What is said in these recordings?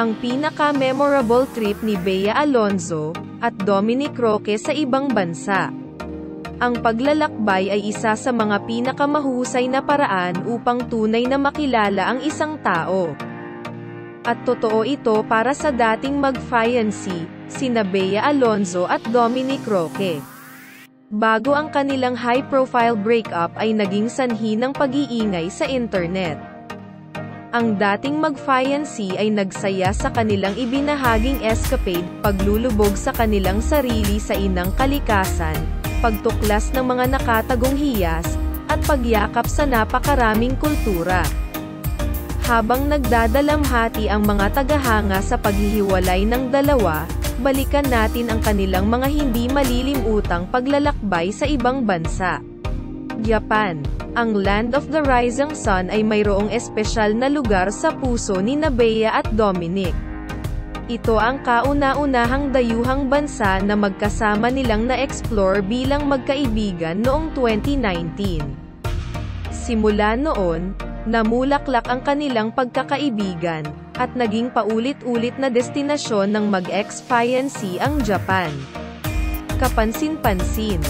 Ang pinaka-memorable trip ni Bea Alonzo at Dominic Roque sa ibang bansa. Ang paglalakbay ay isa sa mga pinakamahusay na paraan upang tunay na makilala ang isang tao. At totoo ito para sa dating mag-fiancé, sina Bea Alonzo at Dominic Roque. Bago ang kanilang high-profile breakup ay naging sanhi ng pag-iingay sa internet. Ang dating mag-fiancé ay nagsaya sa kanilang ibinahaging escapade, paglulubog sa kanilang sarili sa inang kalikasan, pagtuklas ng mga nakatagong hiyas, at pagyakap sa napakaraming kultura. Habang nagdadalamhati ang mga tagahanga sa paghihiwalay ng dalawa, balikan natin ang kanilang mga hindi malilimutang paglalakbay sa ibang bansa. Japan. Ang Land of the Rising Sun ay mayroong espesyal na lugar sa puso ni Bea at Dominic. Ito ang kauna-unahang dayuhang bansa na magkasama nilang na-explore bilang magkaibigan noong 2019. Simula noon, namulaklak ang kanilang pagkakaibigan, at naging paulit-ulit na destinasyon ng mag-ex-fiancé ang Japan. Kapansin-pansin,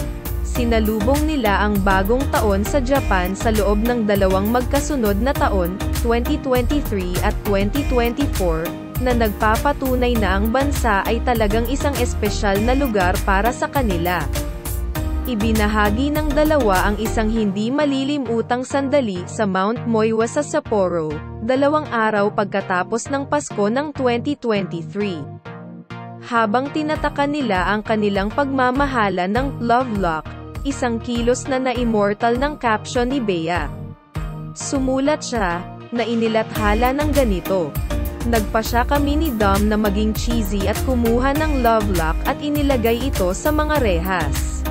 sinalubong nila ang bagong taon sa Japan sa loob ng dalawang magkasunod na taon, 2023 at 2024, na nagpapatunay na ang bansa ay talagang isang espesyal na lugar para sa kanila. Ibinahagi ng dalawa ang isang hindi malilimutang sandali sa Mount Moiwa sa Sapporo, 2 araw pagkatapos ng Pasko ng 2023. Habang tinatakan nila ang kanilang pagmamahala ng Love Lock, isang kilos na na-immortal ng caption ni Bea. Sumulat siya, na inilathala ng ganito. Nagpasya kami ni Dom na maging cheesy at kumuha ng Love Lock at inilagay ito sa mga rehas.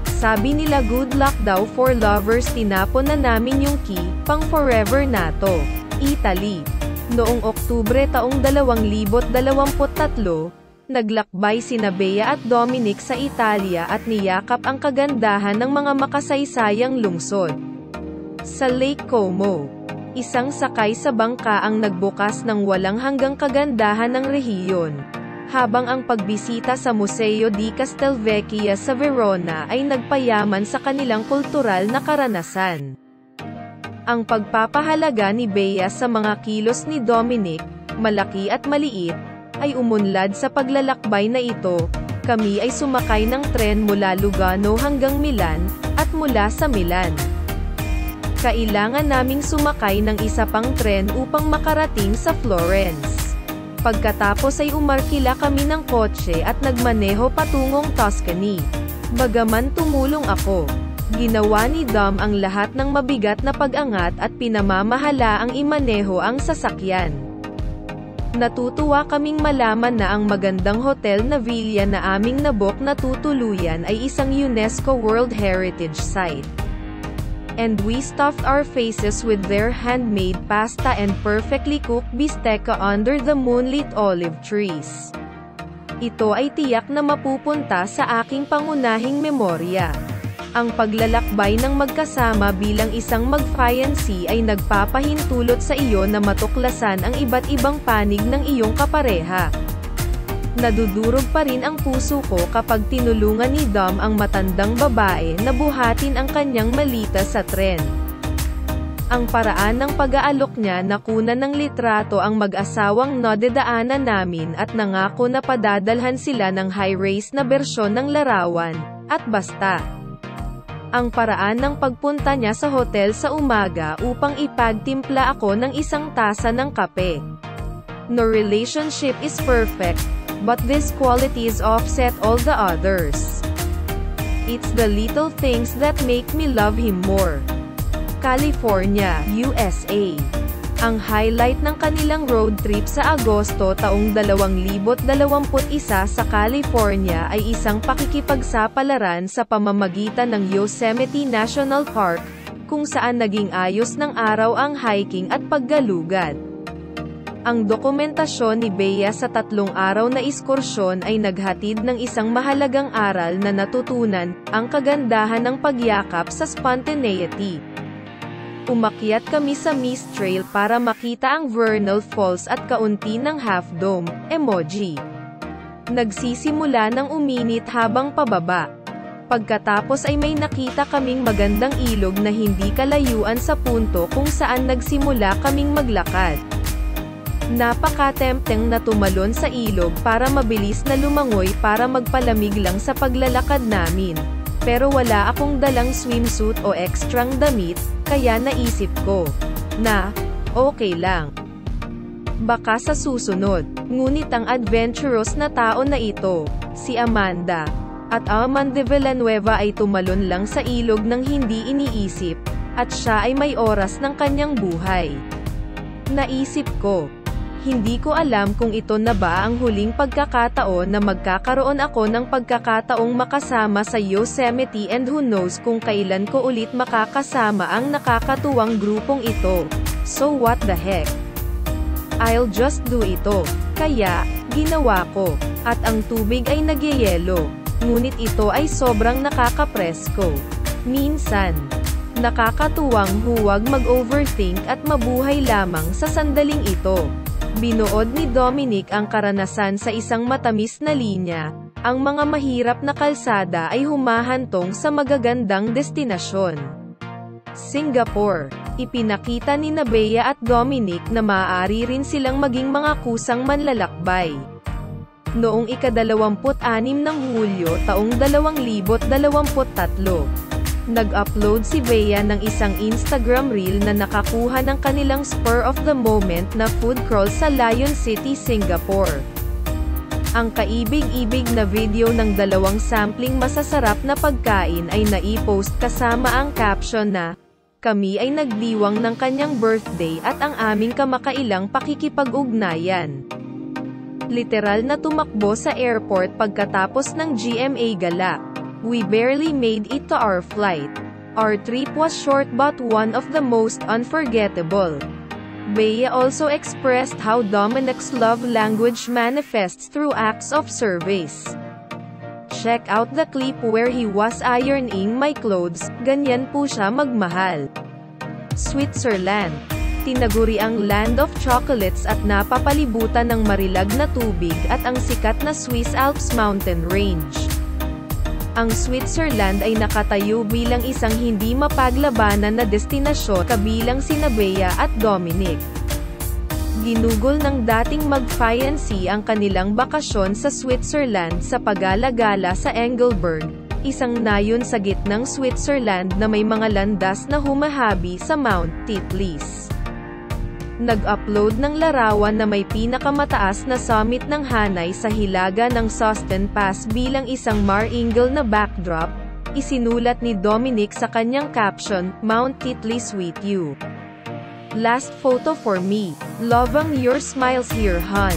Sabi nila good luck daw for lovers, tinapon na namin yung key, pang forever na to. Italy. Noong Oktubre taong 2023, naglakbay sina Bea at Dominic sa Italia at niyakap ang kagandahan ng mga makasaysayang lungsod. Sa Lake Como, isang sakay sa bangka ang nagbukas ng walang hanggang kagandahan ng rehiyon, habang ang pagbisita sa Museo di Castelvecchia sa Verona ay nagpayaman sa kanilang kultural na karanasan. Ang pagpapahalaga ni Bea sa mga kilos ni Dominic, malaki at maliit, ay umunlad sa paglalakbay na ito. Kami ay sumakay ng tren mula Lugano hanggang Milan, at mula sa Milan, kailangan naming sumakay ng isa pang tren upang makarating sa Florence. Pagkatapos ay umarkila kami ng kotse at nagmaneho patungong Tuscany. Bagaman tumulong ako, ginawa ni Dom ang lahat ng mabigat na pag-angat at pinamamahala ang imaneho ang sasakyan. Natutuwa kaming malaman na ang magandang hotel na villa na aming nabook na tutuluyan ay isang UNESCO World Heritage Site. And we stuffed our faces with their handmade pasta and perfectly cooked bistecca under the moonlit olive trees. Ito ay tiyak na mapupunta sa aking pangunahing memorya. Ang paglalakbay ng magkasama bilang isang mag-fiancé ay nagpapahintulot sa iyo na matuklasan ang iba't ibang panig ng iyong kapareha. Nadudurog pa rin ang puso ko kapag tinulungan ni Dom ang matandang babae na buhatin ang kanyang malita sa tren. Ang paraan ng pag-aalok niya na kunan ng litrato ang mag-asawang nadedaanan namin at nangako na padadalhan sila ng high-res na bersyon ng larawan, at basta. Ang paraan ng pagpunta niya sa hotel sa umaga upang ipagtimpla ako ng isang tasa ng kape. No relationship is perfect, but these qualities offset all the others. It's the little things that make me love him more. California, USA. Ang highlight ng kanilang road trip sa Agosto taong 2021 sa California ay isang pakikipagsapalaran sa pamamagitan ng Yosemite National Park, kung saan naging ayos ng araw ang hiking at paggalugad. Ang dokumentasyon ni Bea sa 3 araw na ekskursyon ay naghatid ng isang mahalagang aral na natutunan, ang kagandahan ng pagyakap sa spontaneity. Umakyat kami sa Mist Trail para makita ang Vernal Falls at kaunti ng Half Dome emoji. Nagsisimula ng uminit habang pababa. Pagkatapos ay may nakita kaming magandang ilog na hindi kalayuan sa punto kung saan nagsimula kaming maglakad. Napaka-tempting na tumalon sa ilog para mabilis na lumangoy para magpalamig lang sa paglalakad namin. Pero wala akong dalang swimsuit o ekstrang damit, kaya naisip ko na okay lang. Baka sa susunod. Ngunit ang adventurous na tao na ito, si Amanda, at Amanda Villanueva ay tumalon lang sa ilog ng hindi iniisip, at siya ay may oras ng kanyang buhay. Naisip ko, hindi ko alam kung ito na ba ang huling pagkakataon na magkakaroon ako ng pagkakataong makasama sa Yosemite and who knows kung kailan ko ulit makakasama ang nakakatuwang grupong ito. So what the heck? I'll just do ito. Kaya, ginawa ko. At ang tubig ay nagyayelo. Ngunit ito ay sobrang nakakapresko. Minsan, nakakatuwang huwag mag-overthink at mabuhay lamang sa sandaling ito. Binuod ni Dominic ang karanasan sa isang matamis na linya. Ang mga mahirap na kalsada ay humahantong sa magagandang destinasyon. Singapore. Ipinakita ni Bea at Dominic na maaari rin silang maging mga kusang manlalakbay. Noong ika-26 ng Hulyo taong 2023, nag-upload si Bea ng isang Instagram reel na nakakuha ng kanilang spur of the moment na food crawl sa Lion City, Singapore. Ang kaibig-ibig na video ng dalawang sampling masasarap na pagkain ay naipost kasama ang caption na, "Kami ay nagdiwang ng kanyang birthday at ang aming kamakailang pakikipag-ugnayan." Literal na tumakbo sa airport pagkatapos ng GMA gala. "We barely made it to our flight. Our trip was short but one of the most unforgettable." Bea also expressed how Dominic's love language manifests through acts of service. Check out the clip where he was ironing my clothes, ganyan po siya magmahal. Switzerland. Tinaguri ang land of chocolates at napapalibutan ng marilag na tubig at ang sikat na Swiss Alps mountain range. Ang Switzerland ay nakatayo bilang isang hindi mapaglabanan na destinasyon kabilang sina Bea at Dominic. Ginugol ng dating mag-fiancé ang kanilang bakasyon sa Switzerland sa pagala-gala sa Engelberg, isang nayon sa gitnang Switzerland na may mga landas na humahabi sa Mount Titlis. Nag-upload ng larawan na may pinakamataas na summit ng Hanay sa hilaga ng Susten Pass bilang isang mar-ingle na backdrop. Isinulat ni Dominic sa kanyang caption, "Mount Titlis with you. Last photo for me. Loving your smiles here, hon."